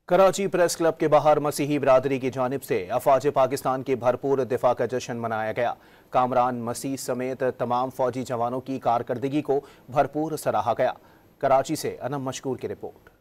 Karachi press club के बाहर मसीही बिरादरी की जानिब से अफवाज पाकिस्तान के भरपूर दिफा का जश्न मनाया गया। कामरान मसीह समेत तमाम फौजी जवानों की कारकर्दगी को भरपूर सराहा गया। कराची से अनम मशकूर की रिपोर्ट।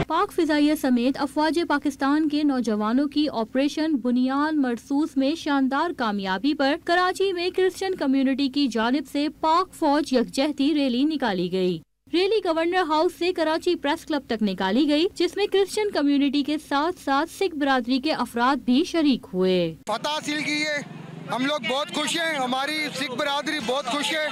पाक फिजाइया समेत अफवाज पाकिस्तान के नौजवानों की ऑपरेशन बुनियाद मरसूस में शानदार कामयाबी पर कराची में क्रिश्चियन कम्युनिटी की जानिब से पाक फौज यकजहती रैली निकाली गई। रैली गवर्नर हाउस से कराची प्रेस क्लब तक निकाली गई, जिसमें क्रिश्चियन कम्युनिटी के साथ साथ सिख बिरादरी के अफराद भी शरीक हुए। फतह हासिल की है, हम लोग बहुत खुश हैं, हमारी सिख बिरादरी बहुत खुश है,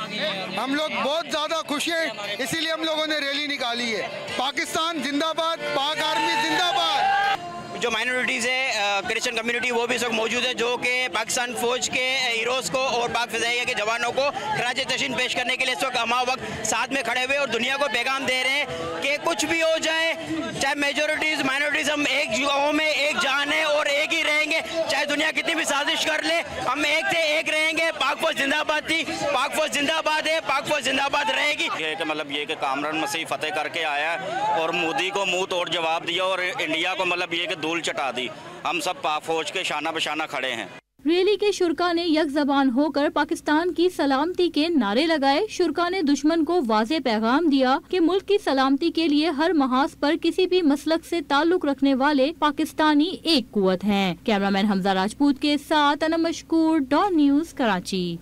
हम लोग बहुत ज़्यादा खुश हैं, इसीलिए हम लोगों ने रैली निकाली है। पाकिस्तान जिंदाबाद, पाक आर्मी जिंदाबाद। जो माइनॉरिटीज़ है क्रिश्चियन कम्युनिटी वो भी सब मौजूद है, जो कि पाकिस्तान फौज के हीरोज़ को और पाक फिज़ाइया के जवानों को खराज तहसीन पेश करने के लिए इस वक्त हम वक्त साथ में खड़े हुए और दुनिया को पैगाम दे रहे हैं कि कुछ भी हो जाए, चाहे मेजोरिटीज़ माइनॉरिटीज़, हम एक गाँव में एक जान है और एक ही रहेंगे। चाहे दुनिया कितनी भी साजिश कर ले, हम एक से एक रहेंगे। पाक फौज जिंदाबाद थी, पाक फौज जिंदाबाद है, पाक फौज जिंदाबाद रहेगी। ये कि मतलब ये कि कामरान मसीह फतेह करके आया और मोदी को मुंह तोड़ जवाब दिया और इंडिया को मतलब ये कि धूल चटा दी। हम सब पाक फौज के शाना बशाना खड़े हैं। रैली के शुरका ने यक जबान होकर पाकिस्तान की सलामती के नारे लगाए। शुरका ने दुश्मन को वाज़े पैगाम दिया कि मुल्क की सलामती के लिए हर महाज पर किसी भी मसलक से ताल्लुक रखने वाले पाकिस्तानी एक कुव्वत हैं। कैमरामैन हमजा राजपूत के साथ अनम मशकूर, डॉन न्यूज़, कराची।